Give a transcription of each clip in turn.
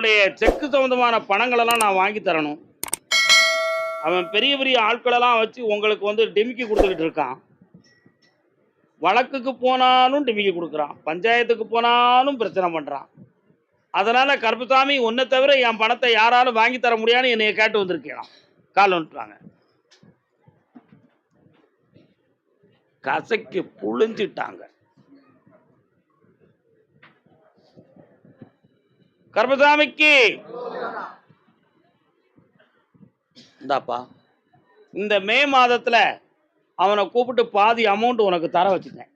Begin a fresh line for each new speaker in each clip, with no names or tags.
அவனுடைய செக்கு சம்பந்தமான பணங்களெல்லாம் நான் வாங்கி தரணும். அவன் பெரிய பெரிய ஆட்களெல்லாம் வச்சு உங்களுக்கு வந்து டிமிக்கி கொடுத்துக்கிட்டு இருக்கான். வழக்குக்கு போனாலும் டிமிக்கி கொடுக்குறான், பஞ்சாயத்துக்கு போனாலும் பிரச்சனை பண்ணுறான். அதனால கருப்புசாமி உன்னை தவிர என் பணத்தை யாராலும் வாங்கி தர முடியாதுன்னு என்னைய கேட்டு வந்திருக்கலாம். கால் வந்துட்டாங்க, கசைக்கு புழிஞ்சிட்டாங்க. கருப்பசாமிக்கு இந்தாப்பா, இந்த மே மாதத்துல அவனை கூப்பிட்டு பாதி அமௌண்ட் உனக்கு தர வச்சுட்டேன்.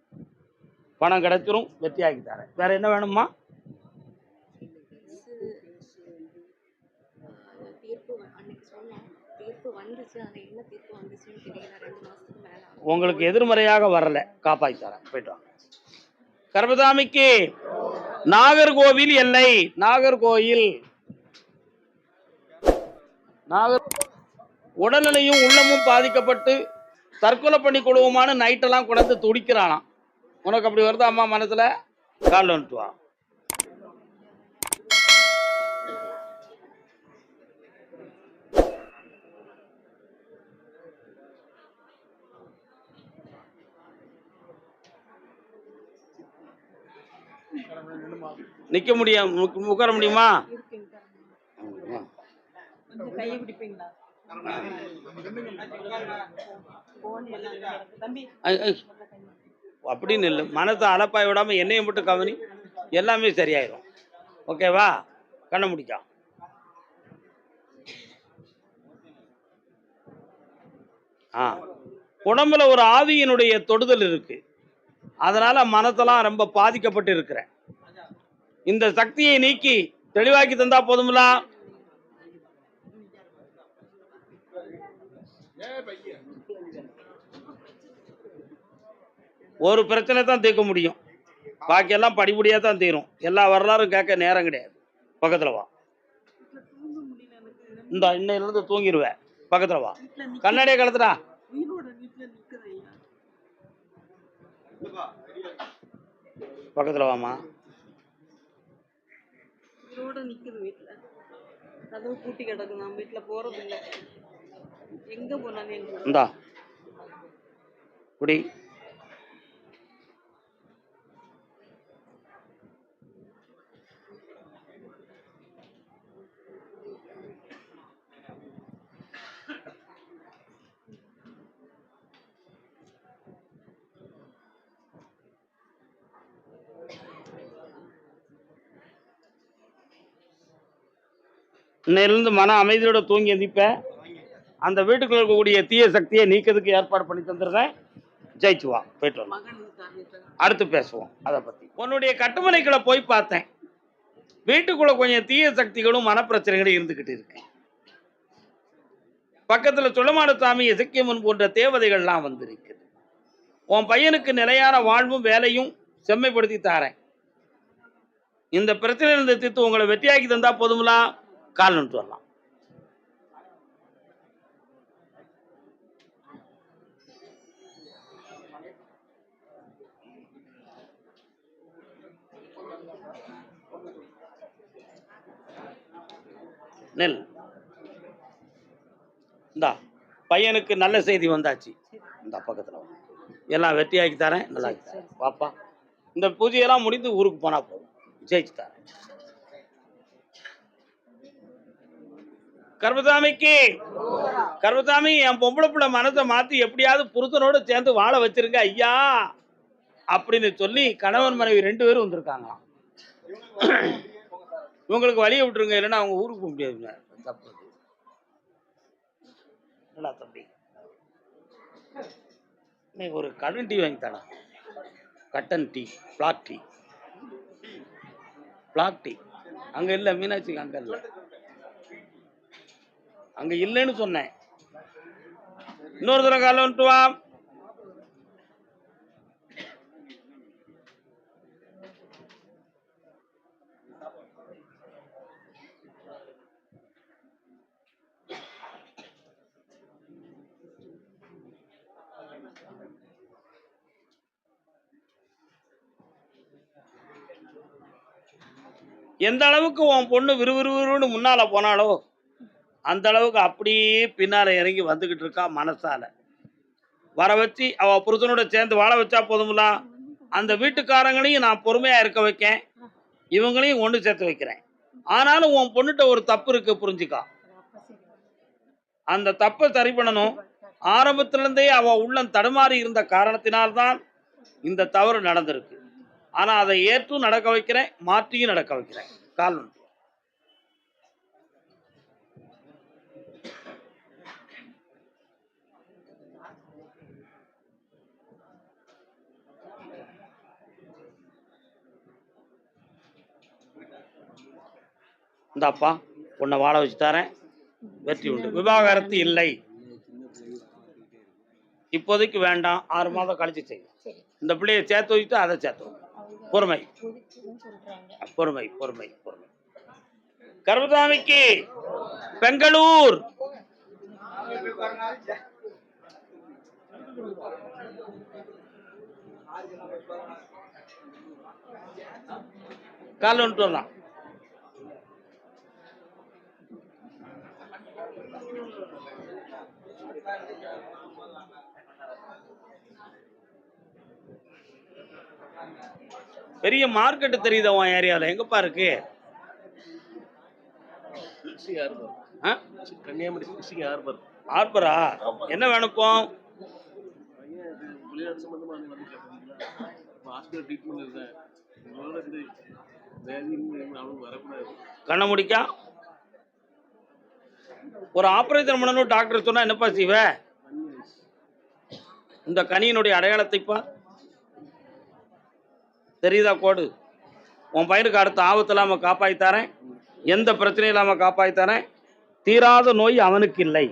பணம் கிடைச்சிரும், வெற்றியாக்கி தரேன். வேற என்ன வேணுமா? உங்களுக்கு எதிர்மறையாக வரல, காப்பாற்றி தரேன். போயிட்டு வாங்க. கருப்பசாமிக்கு நாகர்கோவில் எல்லை, நாகர்கோயில் உடல்நிலையும் உள்ளமும் பாதிக்கப்பட்டு தற்கொலை பண்ணி கொள்வோமான நைட்டெல்லாம் கொண்டு துடிக்கிறானாம். உனக்கு அப்படி வருதா அம்மா மனசுல? காலில் வந்துட்டு வா. நிக்க முடியும், உட்கார முடியுமா? அப்படின்னு இல்லை, மனத்தை அலப்பாய் விடாம என்னையும் மட்டும் கவனி, எல்லாமே சரியாயிடும். ஓகேவா? கண்ண முடிக்கா. உடம்புல ஒரு ஆவியினுடைய தொடுதல் இருக்கு, அதனால மனத்தெல்லாம் ரொம்ப பாதிக்கப்பட்டு இருக்கிறேன். இந்த சக்தியை நீக்கி தெளிவாக்கி தந்தா போதும்ல. ஒரு பிரச்சனை தான் தீர்க்க முடியும், பாக்கியெல்லாம் படிப்படியா தான் தீரும். எல்லா வரலாறும் கேட்க நேரம் கிடையாது. பக்கத்துல வா. இந்த இன்னையில இருந்து தூங்கிடுவேன். பக்கத்துல வா. கண்ணாடியை கலத்துடா. பக்கத்துல வாமா. பூட்டி கிடக்கு, நான் வீட்டுல போறது இல்லை. எங்க போனாலும் இந்தா குடி. இன்னையிலிருந்து மன அமைதியோட தூங்கி எந்திப்ப. அந்த வீட்டுக்குள்ள இருக்கக்கூடிய தீய சக்தியை நீக்கிறதுக்கு ஏற்பாடு பண்ணி தந்துடுறேன். ஜெயிச்சு வா, போயிட்டு வரலாம். அடுத்து பேசுவோம் அதை பத்தி. உன்னுடைய கட்டுமனைக்குள்ள போய் பார்த்தேன், வீட்டுக்குள்ள கொஞ்சம் தீய சக்திகளும் மனப்பிரச்சனைகளும் இருந்துகிட்டு இருக்கு. பக்கத்துல சுள்ளமாடசாமி, இசக்கியம்மன் போன்ற தேவதைகள்லாம் வந்திருக்கு. உன் பையனுக்கு நிலையான வாழ்வும் வேலையும் செம்மைப்படுத்தி தாரேன். இந்த பிரச்சனையிலிருந்து தீர்த்து உங்களை வெற்றியாக்கி தந்தா போதுங்களா? கால் நின்று வரலாம். நெல் இந்தா, பையனுக்கு நல்ல செய்தி வந்தாச்சு. இந்த பக்கத்துல எல்லாம் வெற்றியாக்கி தரேன், நல்லா தரேன். பாப்பா, இந்த பூஜையெல்லாம் முடிந்து ஊருக்கு போனா போதும், ஜெயிச்சு தரேன். கருப்பசாமிக்கு கருப்பசாமி, என் பொம்பளை பிள்ளை மனசை மாத்தி எப்படியாவது புருஷனோடு சேர்ந்து வாழ வச்சிருங்க ஐயா அப்படின்னு சொல்லி கணவன் மனைவி 2 பேரும் வந்திருக்காங்களாம். இவங்களுக்கு வழியை விட்டுருங்க, இல்லைன்னா அவங்க ஊருக்கு போக முடியாதுங்க. தப்பு. தம்பி, நீ ஒரு கடன் டீ வாங்கி தரா. கட்டன் tea, black tea. Black tea அங்க இல்ல, மீனாட்சிக்கு அங்க இல்ல, அங்க இல்லைன்னு சொன்னேன். இன்னொரு தடவை கால வந்துட்டு வா. எந்த அளவுக்கு உன் பொண்ணு விறுவிறுவிறுன்னு முன்னால போனாலோ அந்த அளவுக்கு அப்படியே பின்னால இறங்கி வந்துகிட்டு இருக்கா. மனசால வர வச்சு அவ புருஷனோட சேர்ந்து வாழ வச்சா போதுங்களா? அந்த வீட்டுக்காரங்களையும் நான் பொறுமையா இருக்க வைக்கேன், இவங்களையும் ஒன்று சேர்த்து வைக்கிறேன். ஆனாலும் உன் பொண்ணுகிட்ட ஒரு தப்பு இருக்கு, புரிஞ்சுக்கா. அந்த தப்பை சரி பண்ணணும். ஆரம்பத்திலிருந்தே அவ உள்ளம் தடுமாறி இருந்த காரணத்தினால்தான் இந்த தவறு நடந்திருக்கு. ஆனா அதை ஏற்றும் நடக்க வைக்கிறேன், மாற்றியும் நடக்க வைக்கிறேன். கால் இந்தாப்பா, உன்னை வாழ வச்சு தரேன், வெற்றி உண்டு. விவாகரத்து இல்லை, இப்போதைக்கு வேண்டாம், 6 மாதம் கழிச்சு செய்யும். இந்த பிள்ளையை சேர்த்து வச்சுட்டு அதை சேர்த்து. பொறுமை பொறுமை பொறுமை பொறுமை. கருப்பசாமிக்கு பெங்களூர். கால் வந்துட்டு வரலாம். பெரிய மார்க்கெட்டு தெரியுது உன் ஏரியாவில், எங்கப்பா இருக்கு?
Kanyakumari fishing harbour.
ஹார்பரா? என்ன வேணும் இப்போ?
விளையாட்டு சம்பந்தமா ஹாஸ்பிட்டல் ட்ரீட்மெண்ட் இருந்தேன். வரக்கூடாது.
கண்ண முடிக்கா ஒரு ஆபரேஷன் பண்ணணும் டாக்டர் சொன்னா என்னப்பா செய்வ? இந்த கனியினுடைய அடையாளத்தைப்பா தெரியுதா? கோடு. உன் பையனுக்கு அடுத்த ஆபத்து இல்லாம காப்பாற்றித்தரேன், எந்த பிரச்சனையும் இல்லாம காப்பாற்றித்தரேன். தீராத நோய் அவனுக்கு இல்லை.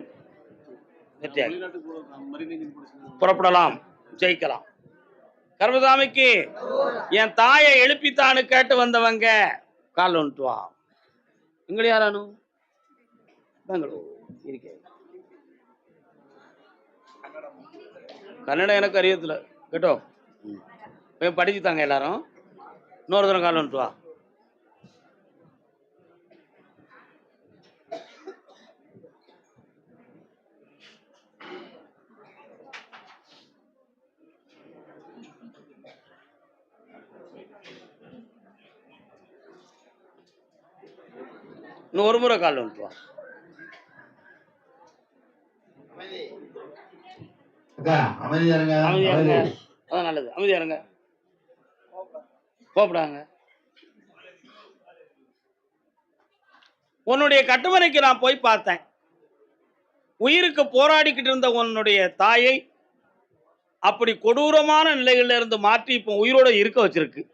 புறப்படலாம், ஜெயிக்கலாம். கருப்பசாமிக்கு என் தாயை எழுப்பித்தானு கேட்டு வந்தவங்க கால் வந்துட்டு வா. எங்களை யாரானு பெங்களூர் இருக்கே. கன்னடம் எனக்கு அறியத்துல கேட்டோ படிச்சுத்தாங்க எல்லாரும். இன்னொரு தரம் கால் வந்துட்டு வா. இன்னும் ஒரு முறை கால் வந்துட்டு வா. அதான் நல்லது. அமைதியா இருங்க, போப்படாங்க. உன்னுடைய கட்டுமனைக்கு நான் போய் பார்த்தேன். உயிருக்கு போராடிக்கிட்டு இருந்த உன்னுடைய தாயை அப்படி கொடூரமான நிலைகளில் இருந்து மாற்றி இப்போ உயிரோட இருக்க வச்சிருக்கு.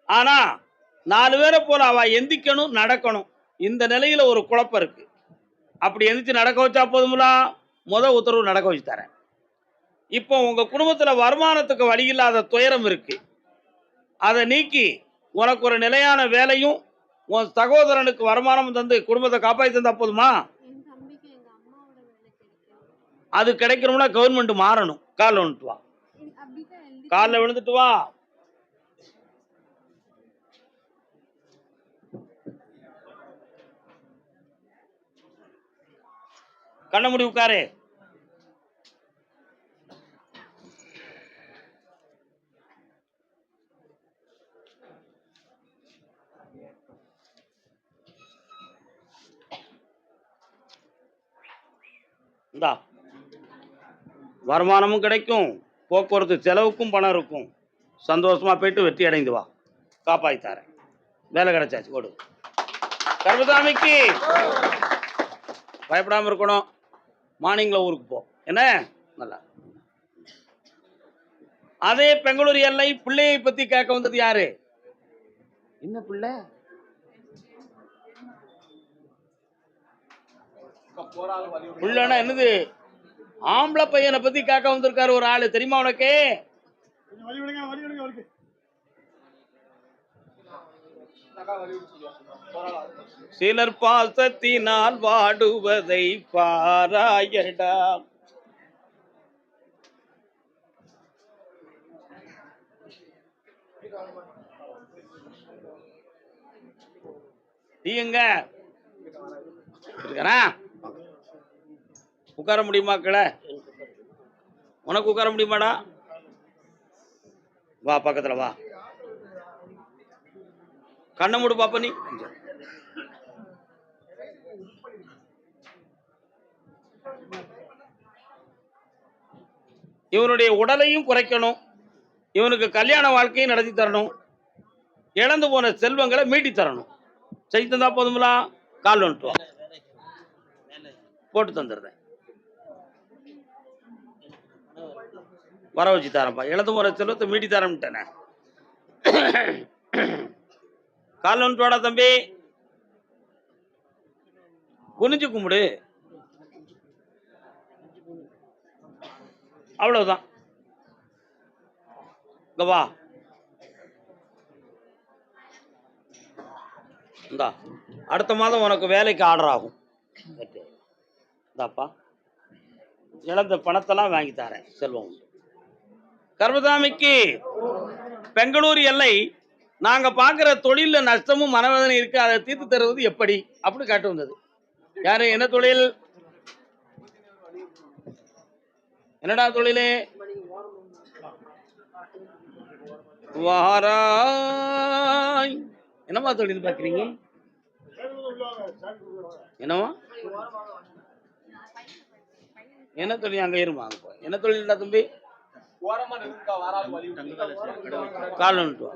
ஆனா 4 பேரை போல அவ எந்திக்கணும், நடக்கணும். இந்த நிலையில ஒரு குழப்பம் இருக்கு. அப்படி எந்திரிச்சு நடக்க வச்சா போதுங்களா? உத்தரவு நடக்க வச்சு தரேன். இப்போ உங்க குடும்பத்துல வருமானத்துக்கு வழி இல்லாத துயரம் இருக்கு. அதை நீக்கி உனக்கு ஒரு நிலையான வேலையும் உன் சகோதரனுக்கு வருமானம் தந்து குடும்பத்தை காப்பாற்றி தந்தா போதுமா? அது கிடைக்கணும்னா கவர்மெண்ட் மாறணும். காலில் விழுந்துட்டு வா, காலில் விழுந்துட்டு வா. கண்ண முடி உட்காரு. இந்தா, வருமானமும் கிடைக்கும், போக்குவரத்து செலவுக்கும் பணம் இருக்கும். சந்தோஷமா போயிட்டு வெற்றி அடைந்து வா, காப்பாற்றி தரேன். வேலை கிடைச்சாச்சு, கொடு. கருப்பசாமிக்கு பயப்படாம இருக்கணும். மார்னிங்ல ஊருக்கு போ, என்ன நல்லா. அதே பெங்களூர் எல்லை பிள்ளையை பத்தி கேட்க வந்தது யாரு? என்ன பிள்ளை? பிள்ளைன்னா என்னது? ஆம்பளை பையனை பத்தி கேட்க வந்திருக்காரு ஒரு ஆளு, தெரியுமா உனக்கு? சிலர் பாசத்தினால் வாடுவதை பாராயடா. டீ எங்க இருக்கிறா? உட்கார முடியுமா கிளை? உனக்கு உட்கார முடியுமாடா? வா பக்கத்துல வா. கண்ணை மூடு பாப்பா நீ. இவனுடைய உடலையும் குறைக்கணும், இவனுக்கு கல்யாண வாழ்க்கையும் நடத்தி தரணும், இழந்து போன செல்வங்களை மீட்டி தரணும். செய்து தந்தா போதுங்களா? கால் வந்துட்டு வா, போட்டு தந்துடுறேன். வர வச்சு தரேன்ப்பா. இழந்து போன செல்வத்தை மீட்டி தரேன்ட்டேனே. கால் வந்துட்டு வாடா தம்பி. குனிஞ்சு கும்பிடு, அவ்வளவுதான். இங்க வா. இந்தா அடுத்த மாதம் உனக்கு வேலைக்கு ஆர்டர் ஆகும். இந்தாப்பா, இழந்த பணத்தெல்லாம் வாங்கி தரேன். செல்வம் கர்மசாமிக்கு பெங்களூர் எல்லை. நாங்க பாக்குற தொழில நஷ்டமும் மனவேதனை இருக்கு, அதை தீர்த்து தருவது எப்படி அப்படின்னு கேட்டு வந்தது. யாரு? என்ன தொழில்? என்னடா தொழில்? வாராய். என்னமா தொழில் பாக்குறீங்க? என்னவா? என்ன தொழில்? அங்க இருமா. என்ன தொழில்டா தம்பி? கால் வந்துட்டு வா.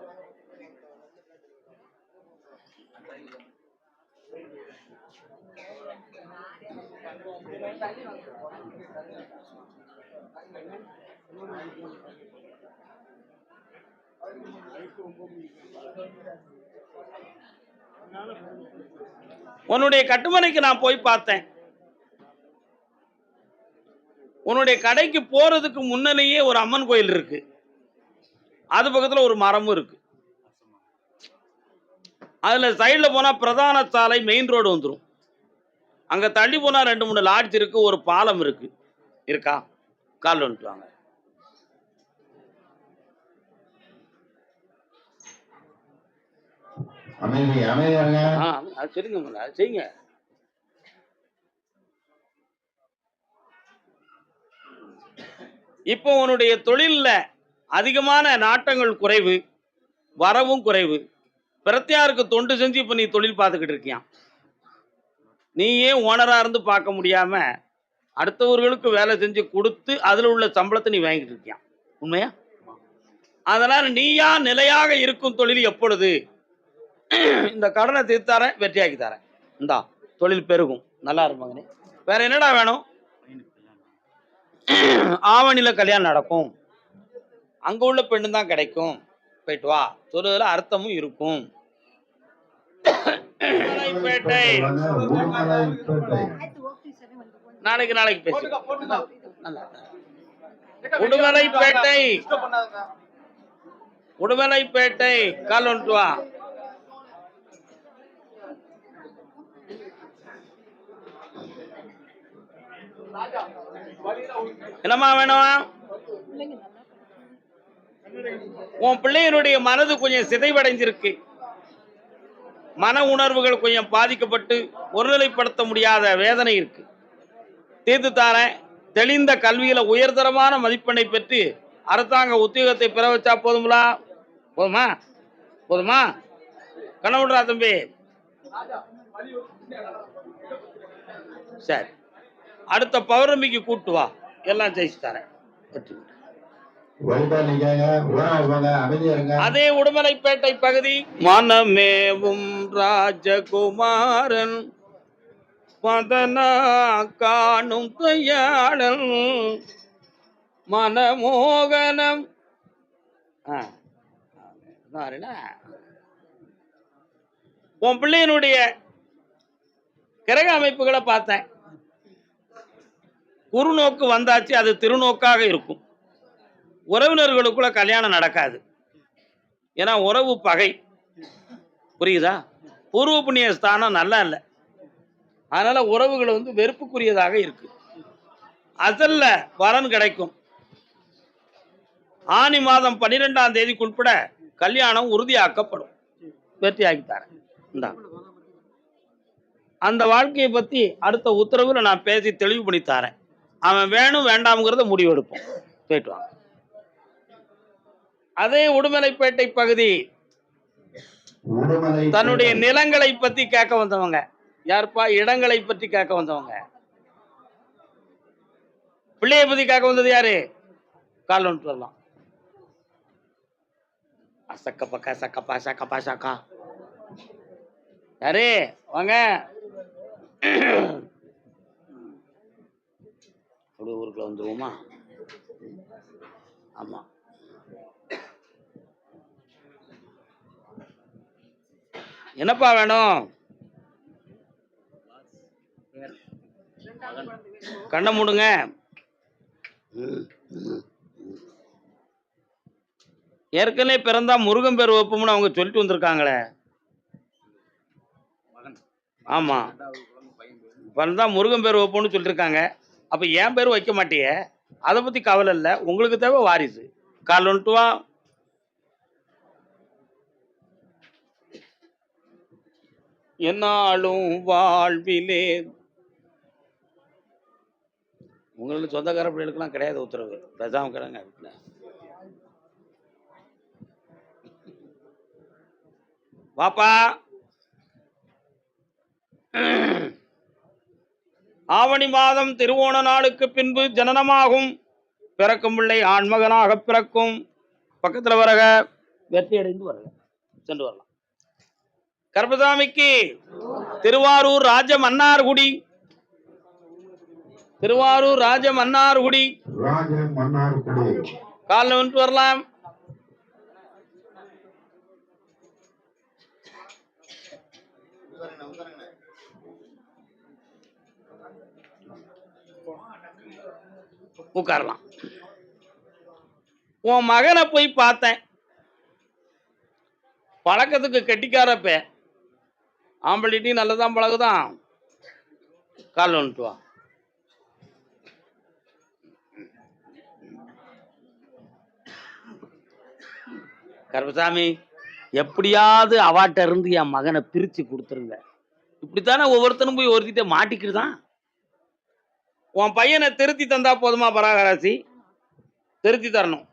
உன்னுடைய கட்டுமனைக்கு நான் போய் பார்த்தேன். உன்னுடைய கடைக்கு போறதுக்கு முன்னாலேயே ஒரு அம்மன் கோயில் இருக்கு, அது பக்கத்துல ஒரு மரமும் இருக்கு. அதுல சைட்ல போனா பிரதான சாலை, மெயின் ரோடு வந்துடும். அங்க தள்ளி போனா 2-3 லாட்ஜ் இருக்கு, ஒரு பாலம் இருக்கு. இருக்கா? கால் வந்துட்டு வாங்க. சரிங்க, செய்யுங்க. இப்போ உன்னுடைய தொழில்ல அதிகமான நாட்டங்கள் குறைவு, வரவும் குறைவு. பிரத்தியாருக்கு தொண்டு செஞ்சு இப்ப நீ தொழில் பார்த்துக்கிட்டு இருக்கியான். நீயே ஓனரா இருந்து பார்க்க முடியாம அடுத்தவர்களுக்கு வேலை செஞ்சு கொடுத்து அதுல உள்ள சம்பளத்தை நீ வாங்கிட்டு இருக்கியான். உண்மையா? அதனால நீயா நிலையாக இருக்கும் தொழில் எப்பொழுது? இந்த கடனை தீர்த்தாரேன், வெற்றியாக்கி தரேன். இந்தா தொழில் பெருகும், நல்லா இருப்பாங்க. வேற என்னடா வேணும்? ஆவணியில கல்யாணம் நடக்கும், அங்க உள்ள பெண்ணு தான் கிடைக்கும். போயிட்டு வா. சொல்றதுல அர்த்தமும் இருக்கும். நாளைக்கு பேசு. உடுமலைப்பேட்டை கால் வந்துட்டு வா. என்னம்மா வேணும்? உன் பிள்ளையினுடைய மனது கொஞ்சம் சிதைவடைஞ்சிருக்கு, மன உணர்வுகள் கொஞ்சம் பாதிக்கப்பட்டு ஒருநிலைப்படுத்த முடியாத வேதனை இருக்கு. தீர்த்து தாரேன். தெளிந்த கல்வியில உயர்தரமான மதிப்பெண்ணை பெற்று அரசாங்க உத்தியோகத்தை பெற வச்சா போதுங்களா? போதுமா? போதுமா? கனவுடா தம்பி. சரி, அடுத்த பௌர்ணமிக்கு கூட்டு வா, எல்லாம் ஜெயிச்சு தரேன். அதே உடுமலைப்பேட்டை பகுதி. மனமேவும் ராஜகுமாரன் மதனா காணும் தையாளன் மனமோகனம். உன் பிள்ளையினுடைய கிரக அமைப்புகளை பார்த்தேன். குறுநோக்கு வந்தாச்சு, அது திருநோக்காக இருக்கும். உறவினர்களுக்குள்ள கல்யாணம் நடக்காது, ஏன்னா உறவு பகை. புரியுதா? பூர்வ புண்ணிய ஸ்தானம் நல்லா இல்லை, அதனால உறவுகள் வெறுப்புக்குரியதாக இருக்கு. அசல்ல வரன் கிடைக்கும். ஆனி மாதம் 12ஆம் தேதிக்குட்பட கல்யாணம் உறுதியாக்கப்படும். வெற்றியாக்கி தரேன். இந்தா அந்த வாழ்க்கையை பத்தி அடுத்த உத்தரவுல நான் பேசி தெளிவு பண்ணி தரேன். அவன் வேணும் வேண்டாம்ங்கிறத முடிவெடுப்போம். போயிட்டு வாங்க. அதே உடுமலைப்பேட்டை பகுதி தன்னுடைய நிலங்களை பத்தி கேட்க வந்தவங்க யாருப்பா? இடங்களை பற்றி கேட்க வந்தவங்க. பிள்ளையை பத்தி கேட்க வந்தது யாரு? கால் ஒன்று வரலாம். சக்கப்பக்கா சக்கப்பா சக்கப்பா சக்கா யாரு வாங்க. அப்படி ஊருக்குள்ள வந்துருவோமா? ஆமா. என்னப்பா வேணும்? கண்ணை மூடுங்க. ஏற்கனவே பிறந்தா முருகன் பேர் வைப்போம்னு அவங்க சொல்லிட்டு வந்திருக்காங்களே. ஆமா, பிறந்தா முருகன் பேர் வைப்போம்னு சொல்லிருக்காங்க. அப்ப என் பேர் வைக்க மாட்டிய? அதை பத்தி கவலை இல்லை, உங்களுக்கு தேவை வாரிசு. கால் வந்துட்டு வா. என்னாலும் வாழ்விலே உங்களுக்கு சொந்தக்கார பிள்ளைகளுக்கெல்லாம் கிடையாது உத்தரவு. பேசாம கிடங்க வீட்டுல. வாப்பா. ஆவணி மாதம் திருவோண நாளுக்கு பின்பு ஜனனமாகும். பிறக்கும் பிள்ளை ஆண்மகனாக பிறக்கும். பக்கத்துல வரக வெற்றி அடைந்து வரக சென்று வரலாம். கர்பசாமிக்கு திருவாரூர் ராஜ மன்னார்குடி. திருவாரூர் ராஜ மன்னார்குடி காலில் வந்துட்டு வரலாம். உட்காரலாம். உன் மகனை போய் பார்த்தேன். பழக்கத்துக்கு கெட்டிக்காரப்ப ஆம்பளிட்டையும் நல்லதான் பழகுதான். கால் வந்துட்டு வா. கருப்பசாமி, எப்படியாவது அவாட்ட இருந்து என் மகனை பிரிச்சு கொடுத்துருங்க. இப்படித்தானே ஒவ்வொருத்தனும் போய் ஒருத்திட்ட மாட்டிக்கிட்டுதான். உன் பையனை திருத்தி தந்தா போதுமா பராகராசி? திருத்தி தரணும்.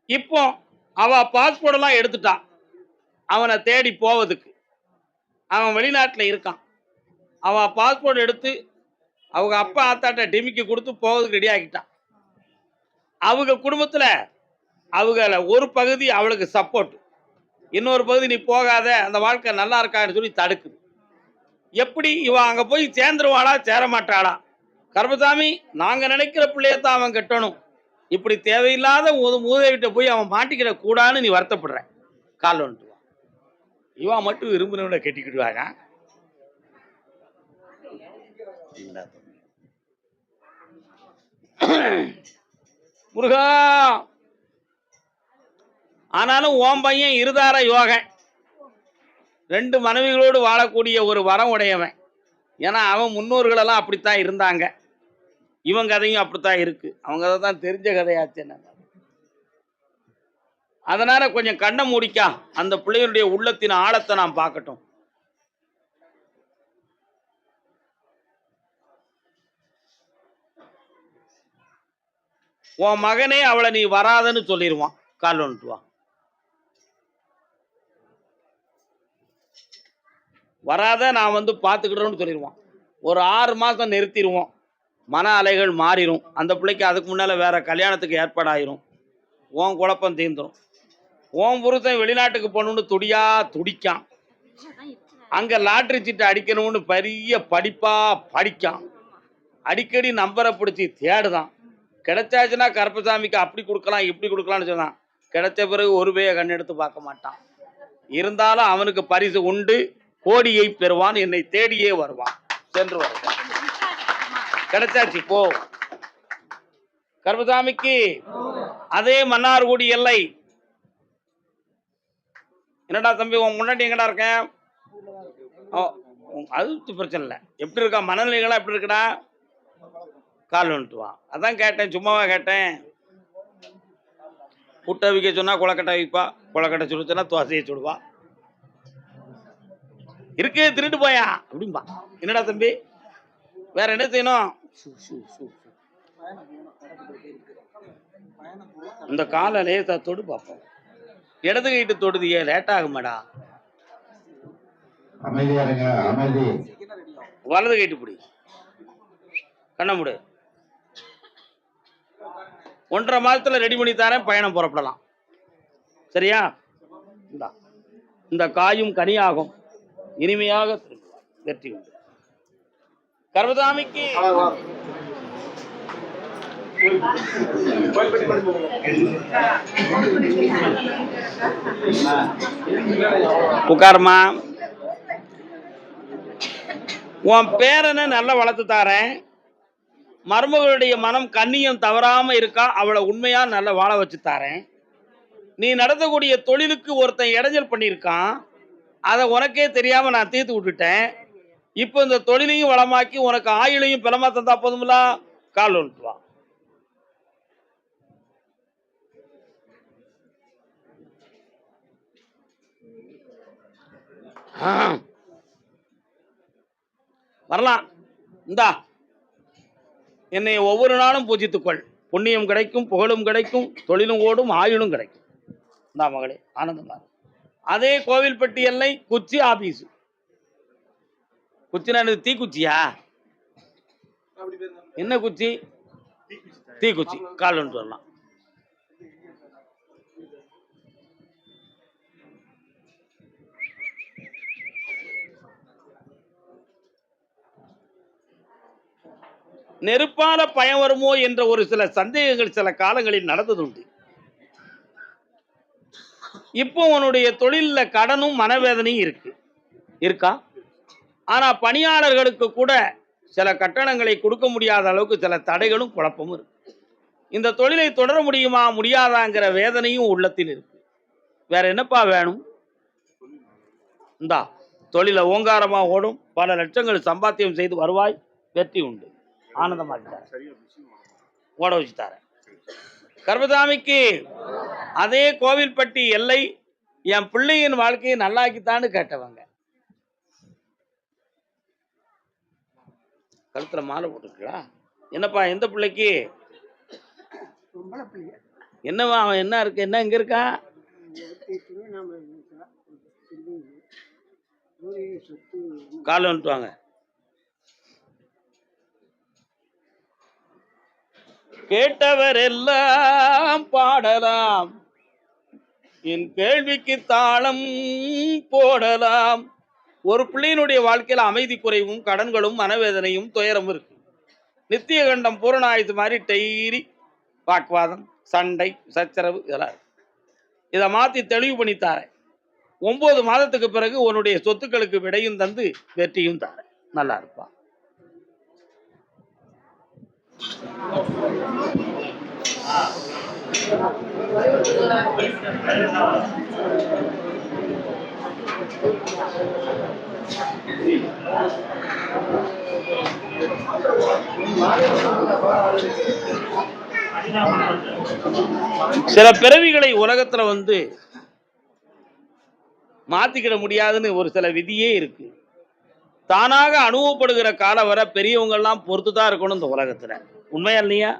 இப்போ அவ பாஸ்போர்ட் எல்லாம் எடுத்துட்டான். அவனை தேடி போவதுக்கு அவன் வெளிநாட்டில் இருக்கான். அவன் பாஸ்போர்ட் எடுத்து அவங்க அப்பா ஆத்தாட்ட டிமிக்கு கொடுத்து போவதுக்கு ரெடி ஆகிட்டான். அவங்க குடும்பத்தில் அவங்கள ஒரு பகுதி அவளுக்கு சப்போர்ட், இன்னொரு பகுதி நீ போகாத, அந்த வாழ்க்கை நல்லா இருக்கான்னு சொல்லி தடுக்குது. எப்படி இவன் அங்கே போய் சேர்ந்துருவாளா சேர மாட்டாளா? கருப்பசாமி, நாங்கள் நினைக்கிற பிள்ளையத்தான் அவன் கட்டணும். இப்படி தேவையில்லாத மூதைவிட்ட போய் அவன் மாட்டிக்கிட கூடான்னு நீ வருத்தப்படுற. கால் வந்துட்டு வா. இவன் மட்டும் விரும்பினவனை கட்டிக்கிடுவாங்க. முருகா, ஆனாலும் ஓம் பையன் இருதார யோகன், 2 மனைவிகளோடு வாழக்கூடிய ஒரு வரம் உடையவன். ஏன்னா அவன் முன்னோர்களெல்லாம் அப்படித்தான் இருந்தாங்க. இவன் கதையும் அப்படித்தான் இருக்கு. அவங்க கதை தான் தெரிஞ்ச கதையாச்சு. அதனால கொஞ்சம் கண்ணை மூடிக்கா, அந்த பிள்ளைகளுடைய உள்ளத்தின் ஆழத்தை நான் பார்க்கட்டும். உன் மகனே அவளை நீ வராதன்னு சொல்லிடுவான். கால் வந்துட்டு வா. வராத நான் வந்து பார்த்துக்கிட்டோன்னு சொல்லிடுவான். ஒரு 6 மாதம் நிறுத்திடுவோம். மன அலைகள் மாறிடும். அந்த பிள்ளைக்கு அதுக்கு முன்னால் வேற கல்யாணத்துக்கு ஏற்பாடாயிரும். உன் குழப்பம் தீர்ந்துடும். உன் புருஷன் வெளிநாட்டுக்கு போகணுன்னு துடிக்கான். அங்கே லாட்ரி சீட்டை அடிக்கணும்னு பெரிய படிக்கான். அடிக்கடி நம்பரை பிடிச்சி தேடுதான். கிடைச்சாச்சுன்னா கருப்பசாமிக்கு அப்படி கொடுக்கலாம் இப்படி கொடுக்கலான்னு சொன்னான். கிடைச்ச பிறகு ஒரு பேய கண்ணெடுத்து பார்க்க மாட்டான். இருந்தாலும் அவனுக்கு பரிசு உண்டு. கோடியை பெறுவான். என்னை தேடியே வருவான். சென்று வருவான். கிடைச்சாச்சு போ. கருப்பசாமிக்கு அதே மன்னார்குடி எல்லை. என்னடா தம்பி, உன் முன்னாடி எங்கடா இருக்கேன்? அது பிரச்சனை இல்லை. எப்படி இருக்கா மனநிலைகளா? எப்படி இருக்கடா? கால் வந்துட்டு வா. அதான் கேட்டேன், சும்மாவா கேட்டேன். புட்டை விற்க சொன்னா கொலக்கட்டை விற்பா, கொலக்கட்டை சுடுச்சுன்னா தோசையை சுடுவா. இருக்கு திருட்டு போயா அப்படின்பா. என்னடா தம்பி வேற என்ன செய்யணும்? இந்த காலை லேசா தொடு பார்ப்போம். இடது கைட்டு தொடுதியே லேட் ஆகுமாடா. வலது கைட்டு பிடி. கண்ண முடு. 1.5 மாதத்துல ரெடி பண்ணி தரேன், பயணம் புறப்படலாம். சரியா? இந்த காயும் கனியாகும், இனிமையாக வெற்றி உண்டு. கர்மசாமிக்கு உட்காருமா. உன் பேரனை நல்லா வளர்த்து தாரேன். மருமகளுடைய மனம் கண்ணியம் தவறாம இருக்கா, அவளை உண்மையா நல்லா வாழ வச்சு தாரேன். நீ நடத்தக்கூடிய தொழிலுக்கு ஒருத்தன் இடைஞ்சல் பண்ணியிருக்கான், அதை உனக்கே தெரியாம நான் தீர்த்து விட்டுட்டேன். இப்போ இந்த தொழிலையும் வளமாக்கி உனக்கு ஆயுளையும் பலமா தந்தா போதுங்களா? கால் வந்துட்டு வா. வரலாம். இந்தா என்னை ஒவ்வொரு நாளும் பூஜித்துக்கொள். புண்ணியம் கிடைக்கும், புகழும் கிடைக்கும், தொழிலும் ஓடும், ஆயுளும் கிடைக்கும். இந்தா மகளே, ஆனந்தமா. அதே கோவில்பட்டி எல்லை குச்சி ஆபீஸ். குச்சினா தீக்குச்சியா? என்ன குச்சி? தீக்குச்சி. கால் வந்துட்டு வரலாம். நெருப்பால பயம் வருமோ என்ற ஒரு சில சந்தேகங்கள் சில காலங்களில் நடந்ததுண்டு. இப்போ உன்னுடைய தொழில கடனும் மனவேதனையும் இருக்கா? ஆனா பணியாளர்களுக்கு கூட சில கட்டணங்களை கொடுக்க முடியாத அளவுக்கு சில தடைகளும் குழப்பமும் இருக்கு. இந்த தொழிலை தொடர முடியுமா முடியாதாங்கிற வேதனையும் உள்ளத்தில் இருக்கு. வேற என்னப்பா வேணும்? இந்தா தொழில ஓங்காரமா ஓடும், பல லட்சங்கள் சம்பாத்தியம் செய்து வருவாய், வெற்றி உண்டு. ஆனந்தமாக்கிட்டார், ஓட வச்சுட்டார. கர்மசாமிக்கு அதே கோவில்பட்டி எல்லை என் பிள்ளையின் வாழ்க்கையை நல்லாக்கித்தான்னு கேட்டவங்க. கழுத்துல மாலை போட்டுருக்கா? என்னப்பா எந்த பிள்ளைக்கு? என்னவா அவன் என்ன இருக்கு, என்ன இங்க இருக்கா? கால் வந்துட்டு வாங்க. கேட்டவர் எல்லாம் பாடலாம், என் கேள்விக்கு தாளம் போடலாம். ஒரு பிள்ளையினுடைய வாழ்க்கையில அமைதி குறைவும், கடன்களும், மனவேதனையும், துயரமும் இருக்கு. நித்திய கண்டம் பூரணாயுது மாதிரி டெய்லி வாக்குவாதம், சண்டை, சச்சரவு இதெல்லாம் இருக்கு. இதை மாத்தி தெளிவு பண்ணி தாரேன். 9 மாதத்துக்கு பிறகு உன்னுடைய சொத்துக்களுக்கு விடையும் தந்து வெற்றியும் தாரேன். நல்லா இருப்பா. சில பிறவிகளை உலகத்துல மாத்திக்கிட முடியாதுன்னு ஒரு சில விதியே இருக்கு. தானாக அனுபவப்படுகிற காலம் வர பெரியவங்க எல்லாம் பொறுத்துதான் இருக்கணும் இந்த உலகத்துல. உண்மையா இல்லையா?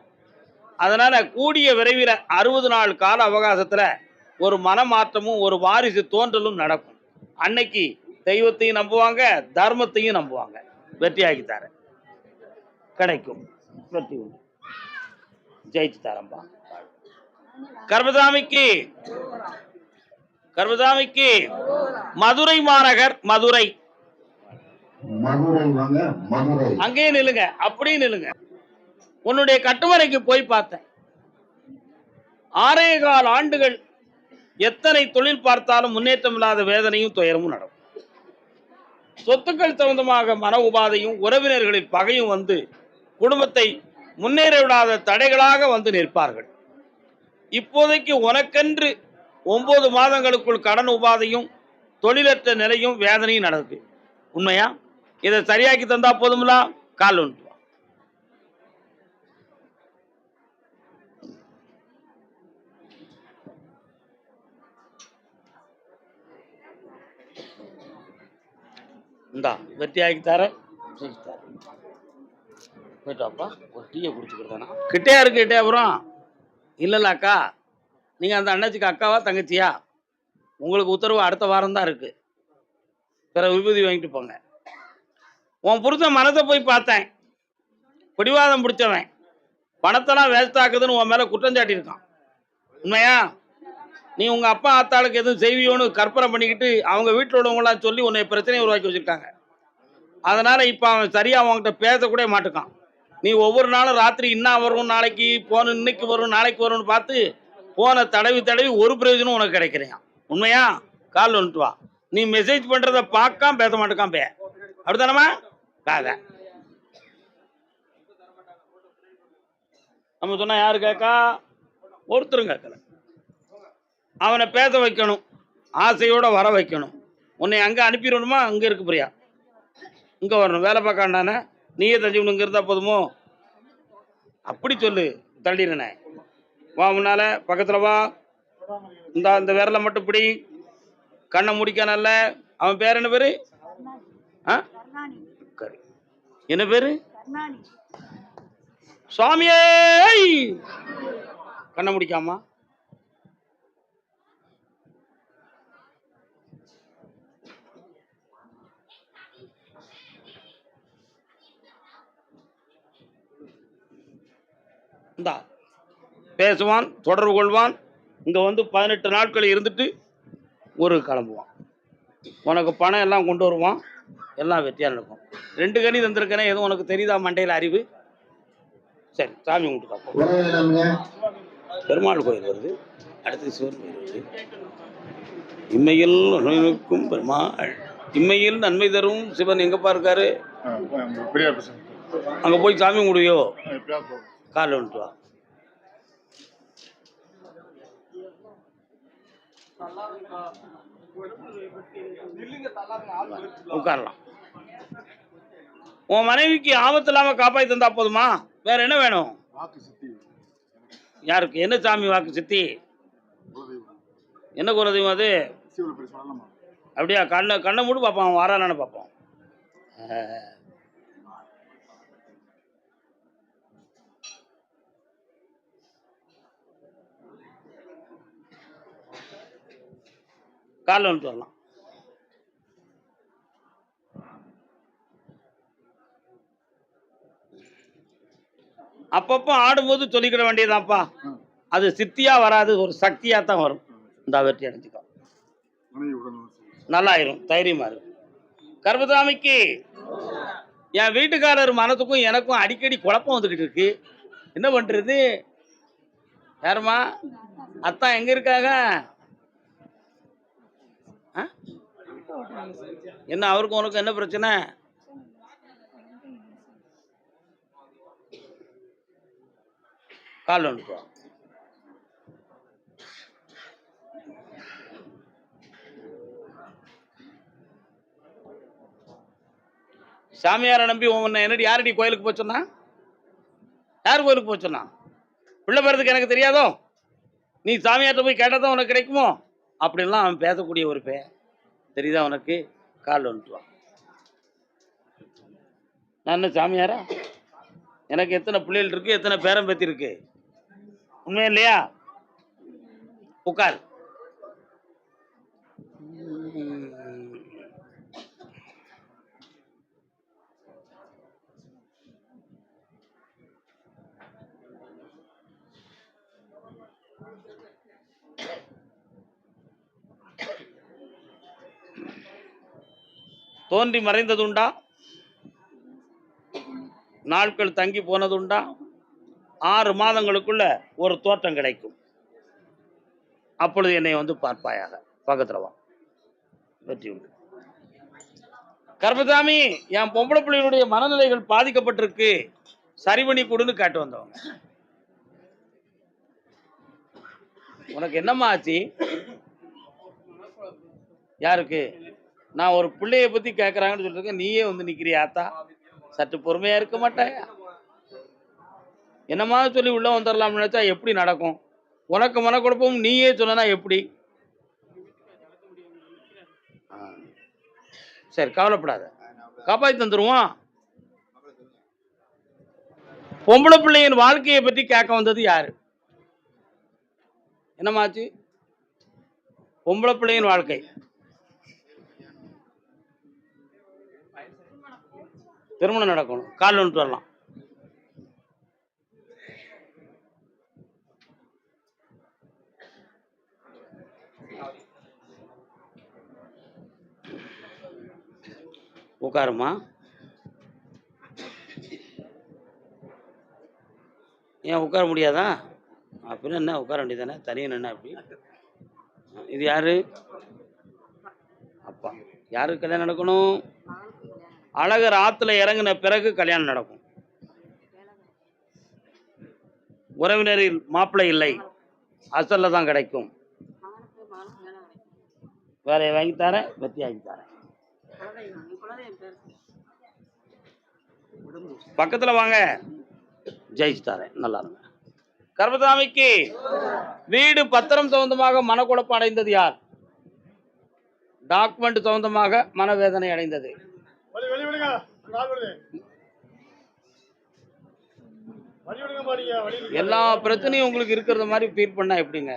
அதனால கூடிய விரைவில் 60 நாள் கால அவகாசத்துல ஒரு மனமாற்றமும் ஒரு வாரிசு தோன்றலும் நடக்கும். அன்னைக்கு தெய்வத்தையும் நம்புவாங்க, தர்மத்தையும் நம்புவாங்க. வெற்றியாகி தர கிடைக்கும். வெற்றி ஜெயிச்சு தரம்பா. கர்மசாமிக்கு மதுரை மாநகர், மதுரை. அங்கே நில்லுங்க, அப்படியே நில்லுங்க. உன்னுடைய கட்டுமனைக்கு போய் பார்த்தேன். 6.25 ஆண்டுகள் எத்தனை தொழில் பார்த்தாலும் முன்னேற்றம் இல்லாத வேதனையும் துயரமும் நடக்கும். சொத்துக்கள் சம்பந்தமாக மன உபாதையும், உறவினர்களின் பகையும் குடும்பத்தை முன்னேற விடாத தடைகளாக நிற்பார்கள். இப்போதைக்கு உனக்கென்று 9 மாதங்களுக்குள் கடன் உபாதையும், தொழிலற்ற நிலையும், வேதனையும் நடக்குது. உண்மையா? இதை சரியாக்கி தந்தா போதுங்களா? கால் ஒன்று. இந்தா வெட்டி ஆக்கி தரேன், செஞ்சு தரேன். போயிட்டாப்பா, ஒரு டீயை குடிச்சுக்கிறதானா? கிட்டையா இருக்கு கிட்டையாபுரம்? இல்லைல்ல அக்கா, நீங்கள் அந்த அண்ணாச்சிக்கு அக்காவா தங்கச்சியா? உங்களுக்கு உத்தரவு அடுத்த வாரம் தான் இருக்கு. பிற விபூதி வாங்கிட்டு போங்க. உன் புருஷன் மனத்தை போய் பார்த்தேன், பிடிவாதம் பிடிச்சவன், பணத்தெல்லாம் வேஸ்ட் ஆக்குதுன்னு உன் மேலே குற்றம் சாட்டியிருக்கான். உண்மையா? நீ உங்க அப்பா ஆத்தாளுக்கு எதுவும் செய்வியோன்னு கற்பனை பண்ணிக்கிட்டு அவங்க வீட்டில் உள்ளவங்களாம் சொல்லி உன்னை பிரச்சனையை உருவாக்கி வச்சிருக்காங்க. அதனால இப்போ அவன் சரியா அவன்கிட்ட பேசக்கூட மாட்டுக்கான். நீ ஒவ்வொரு நாளும் ராத்திரி இன்னா வரும், நாளைக்கு போன, இன்னைக்கு வரும், நாளைக்கு வரும்னு பார்த்து போனை தடவி தடவி ஒரு பிரயோஜனம் உனக்கு கிடைக்கிறேன். உண்மையா? கால் வந்துட்டு வா. நீ மெசேஜ் பண்றத பார்க்காம பேச மாட்டேக்கான் பே. அப்படித்தானமா? காத நம்ம சொன்னா யாரு கேட்கா? ஒருத்தரும் கேட்கல. அவனை பேச வைக்கணும், ஆசையோட வர வைக்கணும். உன்னை அங்கே அனுப்பிடணுமா? அங்கே இருக்கு பிரியா, இங்கே வரணும். வேலை பார்க்காண்டானே நீயே தஞ்சிக்கணும், இங்கே இருந்தால் போதுமோ? அப்படி சொல்லு, தள்ளிடுனே. வா, முன்னால பக்கத்தில் வா. இந்த விரலை மட்டும் பிடி, கண்ணை முடிக்கானல்ல. அவன் பேர் என்ன பேரு? என்ன பேரு? சுவாமியே. கண்ணை முடிக்காமா? இந்தா பேசுவான், தொடர்பு கொள்வான். இங்கே வந்து 18 நாட்கள் இருந்துட்டு ஒரு கிளம்புவான். உனக்கு பணம் எல்லாம் கொண்டு வருவான். எல்லாம் வெற்றியாக நடக்கும். 2 கனி தந்திருக்கேனே, எதுவும் உனக்கு தெரியுதா மண்டையில் அறிவு? சரி, சாமி கும்பிட்டு பார்ப்போம். பெருமாள் கோயில் வருது, அடுத்து சிவன் கோயில் வருது. இம்மையில் நன்மைக்கும் பெருமாள், இம்மையில் நன்மை தரும் சிவன் எங்கப்பா இருக்காரு? அங்கே போய் சாமி கும்பிடுவியோ? காலைல வந்துட்டு வா. உட்காரலாம். உன் மனைவிக்கு ஆபத்து இல்லாம காப்பாற்றி தந்தா போதுமா? வேற என்ன வேணும்? யாருக்கு? என்ன சாமி வாக்கு? சித்தி. என்ன குலதெய்வம் அது? அப்படியா? கண்ணை மூடு பார்ப்போம், அவன் வாரானான்னு பார்ப்போம். காலைல வந்துட்டு வரலாம். அப்பப்போ ஆடும்போது சொல்லிக்கிட வேண்டியதான்ப்பா. அது சித்தியா வராது, ஒரு சக்தியா தான் வரும். இந்த வெற்றி அடைஞ்சிக்கோ, நல்லாயிரும், தைரியமா இருக்கும். கர்மசாமிக்கு என் வீட்டுக்காரர் மனத்துக்கும் எனக்கும் அடிக்கடி குழப்பம் வந்துக்கிட்டு இருக்கு. என்ன பண்றது? யாருமா? அத்தான் எங்க இருக்காங்க? என்ன அவருக்கும் உனக்கும் என்ன பிரச்சனை? கால் வந்துட்டு. சாமியாரை நம்பி உன்னை என்னடி யாரடி கோயிலுக்கு போச்சோன்னா? யார் கோயிலுக்கு போச்சோன்னா? பிள்ளை பெறதுக்கு எனக்கு தெரியாதோ? நீ சாமியார்ட்ட போய் கேட்டால் தான் உனக்கு கிடைக்குமோ? அப்படின்லாம் அவன் பேசக்கூடிய ஒரு தெரியுதா உனக்கு? கால் வந்துட்டு வா. நான் என்ன சாமியாரா? எனக்கு எத்தனை பிள்ளைகள் இருக்கு, எத்தனை பேரம் பேத்தி இருக்கு? உண்மையா இல்லையா? உட்கார். தோன்றி மறைந்ததுண்டா? நாட்கள் தங்கி போனதுண்டா? 6 மாதங்களுக்குள்ள ஒரு தோற்றம் கிடைக்கும். அப்பொழுது என்னை வந்து பார்ப்பாயாக. பக்கத்துல வா. வெற்றி உண்டு. கர்மசாமி, என் பொம்பளை பிள்ளைகளுடைய மனநிலைகள் பாதிக்கப்பட்டிருக்கு, சரி பண்ணி கொடுன்னு காட்டு வந்தவங்க. உனக்கு என்னம்மா ஆச்சு? யாருக்கு? நான் ஒரு பிள்ளைய பத்தி கேட்கறாங்கன்னு சொல்லிருக்கேன், நீயே வந்து நிக்கிறியா? ஆத்தா, சற்று பொறுமையா இருக்க மாட்டாயா? என்னமா சொல்லி உள்ள வந்துடலாம்னு நினைச்சா எப்படி நடக்கும்? உனக்கு மனக்குழப்பம், நீயே சொன்னா எப்படி? சரி, கவலைப்படாத. காப்பாற்றி தந்துருவோம். பொம்பளை பிள்ளையின் வாழ்க்கையை பற்றி கேட்க வந்தது யாரு? என்னமாச்சு? பொம்பளை பிள்ளையின் வாழ்க்கை திருமணம் நடக்கணும், காலில் வந்துட்டு வரலாம். உட்காருமா. ஏன் உட்கார முடியாதா? அப்படின்னு என்ன உட்கார வேண்டியதானே, தனியாக என்ன அப்படி? இது யாரு? அப்பா. யாருக்கு கல்யாணம் நடக்கணும்? அழகர் ஆற்றுல இறங்கின பிறகு கல்யாணம் நடக்கும். உறவினரில் மாப்பிள்ளை இல்லை, அசல்ல தான் கிடைக்கும். வேலையை வாங்கி தரேன், வெற்றி வாங்கி தரேன். பக்கத்தில் வாங்க, ஜெயிச்சு தரேன். நல்லா இருங்க. கர்மசாமிக்கு வீடு பத்திரம் சம்பந்தமாக மனக்குழப்பம் அடைந்தது யார்? டாக்குமெண்ட் சம்பந்தமாக மனவேதனை அடைந்தது. எல்லா பிரச்சனையும் உங்களுக்கு இருக்கிறது மாதிரி ஃபீல் பண்ணா எப்படிங்க?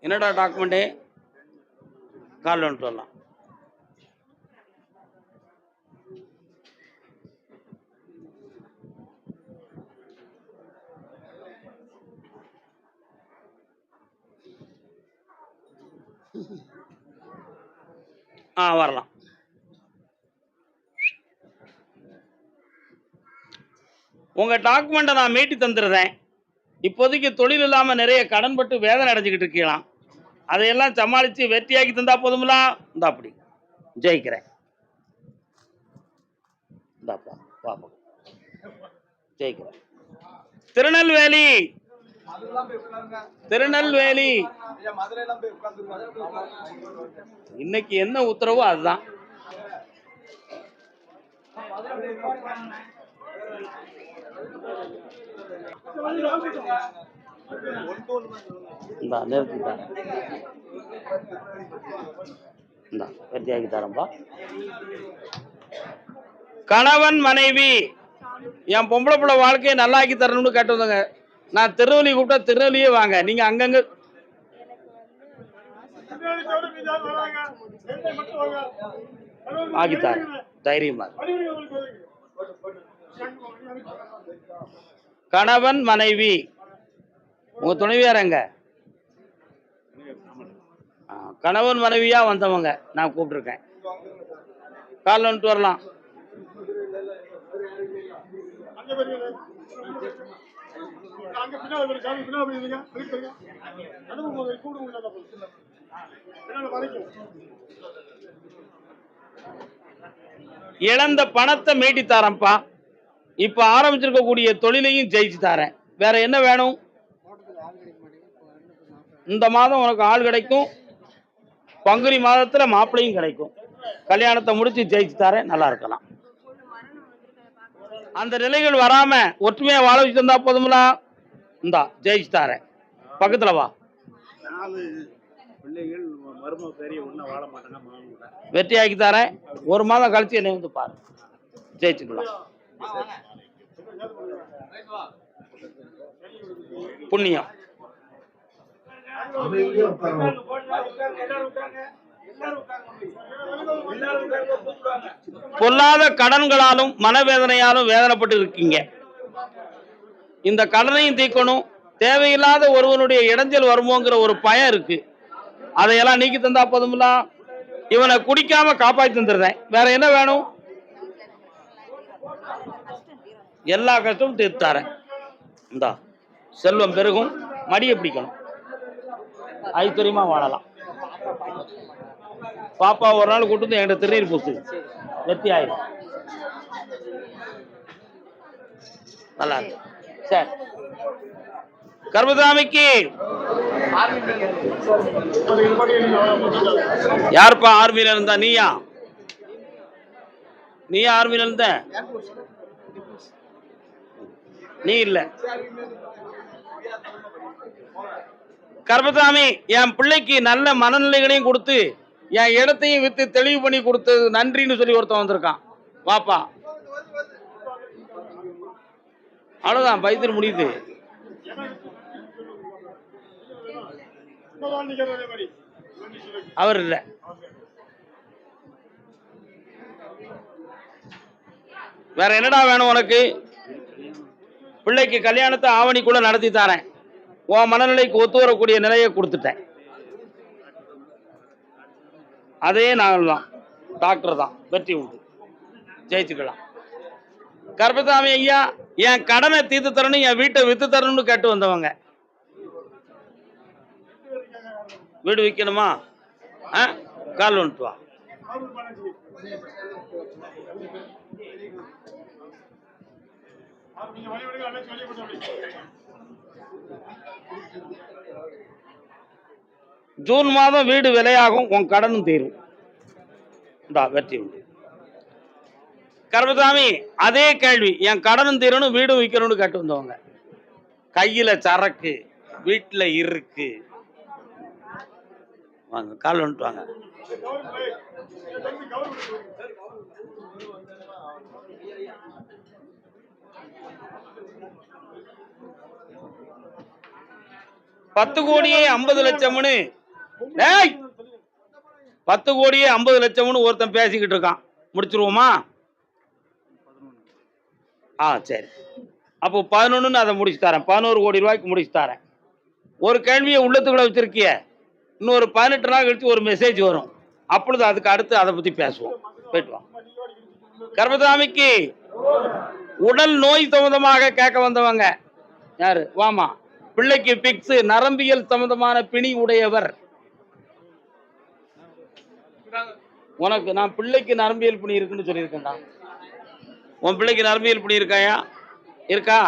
என்னடா டாக்குமெண்ட்டு? காலில் வந்துட்டு வரலாம். வரலாம். உங்க டாக்குமெண்ட்டை நான் மீட்டி தந்துடுறேன். இப்போதைக்கு தொழில் இல்லாமல் நிறைய கடன் பட்டு வேதனை அடைஞ்சிக்கிட்டு இருக்கலாம். அதையெல்லாம் சமாளித்து வெற்றியாக்கி தந்தா போதுங்களா? இந்த அப்படி ஜெயிக்கிறேன். இந்தாப்பா பாப்பா, ஜெயிக்கிறேன். திருநெல்வேலி, திருநெல்வேலி இன்னைக்கு என்ன உத்தரவோ அதுதான். வெற்றியாக்கி தரம்பா. கணவன் மனைவி என் பொம்பளை பிள்ளை வாழ்க்கையை நல்லா ஆக்கி தரணும்னு கேட்டு வந்தங்க. நான் திருநெல்வேலி கூப்பிட்டா திருநெல்வேலியே வாங்க, நீங்க அங்கங்க ஆக்கித்தார் தைரியமா. கணவன் மனைவி, உங்க துணைவியார் எங்க? கணவன் மனைவியா வந்தவங்க நான் கூப்பிட்டுருக்கேன். காலில் வந்துட்டு வரலாம். இழந்த பணத்தை மீட்டி தரேன்ப்பா. இப்ப ஆரம்பிச்சிருக்கக்கூடிய தொழிலையும் ஜெயிச்சு தரேன். வேற என்ன வேணும்? இந்த மாதம் உனக்கு ஆள் கிடைக்கும், பங்குனி மாதத்துல மாப்பிள்ளையும் கிடைக்கும். கல்யாணத்தை முடிச்சு ஜெயிச்சு தரேன், நல்லா இருக்கலாம். அந்த நிலைகள் வராம ஒற்றுமையா வாழ வச்சு தந்தா போதுங்களா? இந்தா ஜெயிச்சு தரேன். பக்கத்துல வா. வெற்றியாக்கி தரேன். ஒரு மாதம் கழிச்சு என்னை வந்து பாரு, ஜெயிச்சுக்கலாம். புண்ணியம். பொல்லாத கடன்களாலும் மனவேதனையாலும் வேதனைப்பட்டு இருக்கீங்க. இந்த கடனையும் தீர்க்கணும். தேவையில்லாத ஒருவனுடைய இடைஞ்சல் வருமோங்கிற ஒரு பயம் இருக்கு. அதையெல்லாம் நீக்கி தந்தா போதுங்களா? இவனை குடிக்காம காப்பாற்றி தந்துடுறேன். வேற என்ன வேணும்? எல்லா கஷ்டமும் தீர்த்தாரேன். இந்தா செல்வம் பெருகும், மடியை பிடிக்கணும், ஐஸ்வர்யமா வாழலாம். பாப்பா ஒரு நாள் கூட்டு வந்து என்கிட்ட திருநீர் பூசு, வெற்றி ஆயிடும். நல்லா இருக்கு. சரி, கர்மசாமிக்கு யாருப்பா ஆர்மியில இருந்தா? நீயா? நீயா ஆர்மியில இருந்த? நீ இல்ல. கர்மசாமி, என் பிள்ளைக்கு நல்ல மனநிலைகளையும் கொடுத்து என் இடத்தையும் வித்து தெளிவு பண்ணி கொடுத்தது நன்றின்னு சொல்லி ஒருத்தன் வந்திருக்கான். வாப்பா, அவ்வளவுதான், பயத்தில் முடியுது. அவர் இல்லை. வேற என்னடா வேணும் உனக்கு? பிள்ளைக்கு கல்யாணத்தை ஆவணிக்குள்ள நடத்தி தரேன். உன் மனநிலைக்கு ஒத்து வரக்கூடிய நிலையை கொடுத்துட்டேன். அதே நாங்கள் தான், டாக்டர் தான், வெற்றி உண்டு, ஜெயிச்சுக்கலாம். கருப்பசாமி ஐயா, என் கடனை தீர்த்து தரணும், என் வீட்டை வித்து தரணும்னு கேட்டு வந்தவங்க. வீடு விற்கணுமா? கால் வந்துட்டு வா. ஜூன் மாதம் வீடு விலையாகும், உன் கடனும் தீரும். வெற்றி உண்டு. கருப்பசாமி, அதே கேள்வி, என் கடனும் தீரணும், வீடும் விற்கணும்னு கேட்டு வந்தவங்க. கையில சரக்கு, வீட்டுல இருக்கு. வாங்க, கால் வந்துட்டு வாங்க. பத்து கோடியே 50 லட்சம்னு 10 கோடியே 50 லட்சம்னு ஒருத்தன் பேசிக்கிட்டு இருக்கான். முடிச்சிருவோமா? சரி. அப்போ 11 அதை முடிச்சு தரேன். 11 கோடி ரூபாய்க்கு முடிச்சு தரேன். ஒரு கேள்வியை உள்ளத்துக்குள்ள வச்சிருக்கிய, இன்னொரு 18 நாள் கழிச்சு ஒரு மெசேஜ் வரும். அப்பொழுது அதுக்கு அடுத்து அதை பத்தி பேசுவோம். போயிட்டு வா. கருப்பசாமிக்கு உடல் நோய் சம்பந்தமாக கேட்க வந்தவங்க யாரு? வாமா. பிள்ளைக்கு பிக்ஸ், நரம்பியல் சம்பந்தமான பிணி உடையவர். உனக்கு நான் பிள்ளைக்கு நரம்பியல் பிணி இருக்குன்னு சொல்லியிருக்கேன்டா. உன் பிள்ளைக்கு நரம்பியல் பிணி இருக்காயா? இருக்கா?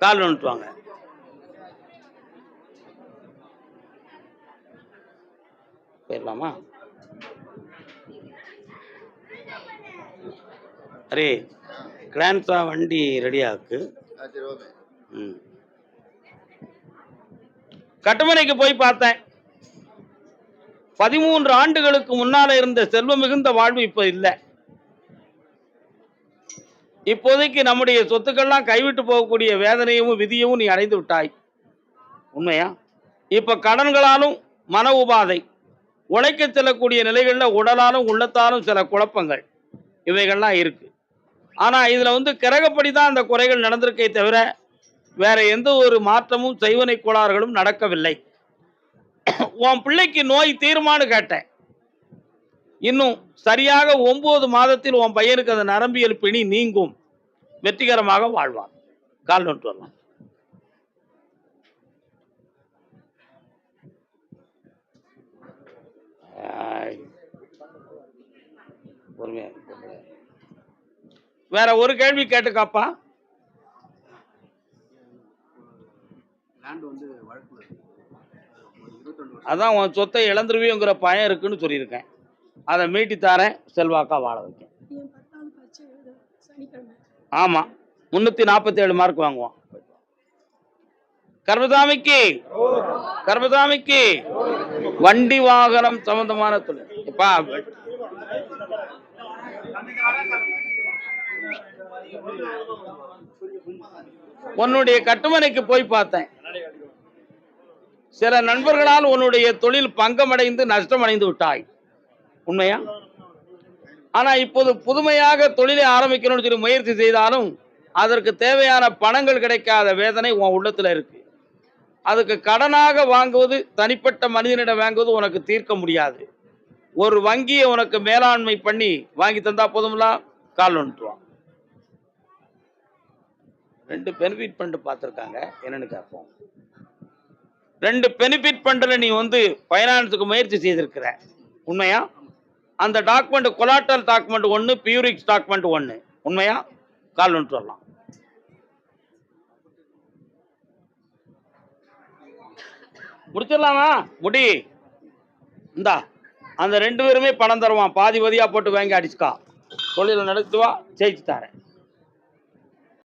கால் வந்துட்டு வாங்க. போயிடலாமா? அரே, கிளான்ஸா வண்டி ரெடியாக்கு. கட்டுமனைக்கு போய் பார்த்தேன். 13 ஆண்டுகளுக்கு முன்னால இருந்த செல்வம் மிகுந்த வாழ்வு இப்ப இல்லை. இப்போதைக்கு நம்முடைய சொத்துக்கள்லாம் கைவிட்டு போகக்கூடிய வேதனையும் விதியவும் நீ அடைந்து விட்டாய். உண்மையா? இப்ப கடன்களாலும் மன உபாதை, உழைக்க செல்லக்கூடிய நிலைகள்ல உடலாலும் உள்ளத்தாலும் சில குழப்பங்கள், இவைகள்லாம் இருக்கு. ஆனா இதுல கிரகப்படிதான் அந்த குறைகள் நடந்திருக்கே தவிர வேற எந்த ஒரு மாற்றமும் செய்வனை கோளாறுகளும் நடக்கவில்லை. உன் பிள்ளைக்கு நோய் தீர்மானு கேட்டேன். இன்னும் சரியாக 9 மாதத்தில் உன் பையனுக்கு அந்த நரம்பியல் பிணி நீங்கும், வெற்றிகரமாக வாழ்வான். கால் நோட்டு வரலாம். வேற ஒரு கேள்வி கேட்டுக்காப்பா. அதான் உன் சொத்தை இழந்துருவியோங்கிற பயம் இருக்குன்னு சொல்லியிருக்கேன். அதை மீட்டி தாரேன், செல்வாக்கா வாழ வைக்க. ஆமா, 347 மார்க் வாங்குவான். கருப்பசாமிக்கு வண்டி வாகனம் சம்பந்தமான தொழில். உன்னுடைய கட்டுமனைக்கு போய் பார்த்தேன். சில நண்பர்களால் உன்னுடைய தொழில் பங்கமடைந்து நஷ்டமடைந்து விட்டாய். உண்மையா? ஆனா இப்போது புதுமையாக தொழிலை ஆரம்பிக்கணும்னு சொல்லி முயற்சி செய்தாலும் அதற்கு தேவையான பணங்கள் கிடைக்காத வேதனை உன் உள்ளத்துல இருக்கு. அதுக்கு கடனாக வாங்குவது, தனிப்பட்ட மனிதனிடம் வாங்குவது உனக்கு தீர்க்க முடியாது. ஒரு வங்கியை உனக்கு மேலாண்மை பண்ணி வாங்கி தந்தா போதும்ல. கால் வந்துட்டுவான். 2 பெனிஃபிட் ஃபண்ட் பார்த்துருக்காங்க, என்னன்னு கேட்போம். 2 பெனிஃபிட் ஃபண்டில் நீ ஃபைனான்ஸுக்கு முயற்சி செய்திருக்கிற. உண்மையா? அந்த டாக்குமெண்ட் கொலாட்டல் டாக்குமெண்ட் 1, பியூரிக்ஸ் டாக்குமெண்ட் 1. உண்மையா? கால் வந்துட்டு வரலாம். முடிச்சிடலாமா? முடி இந்தா, அந்த 2 பேருமே பணம் தருவான். பாதி பாதியா போட்டு வாங்கி அடிச்சுக்கா. தொழிலை நடத்துவா, ஜெயிச்சு தரேன்.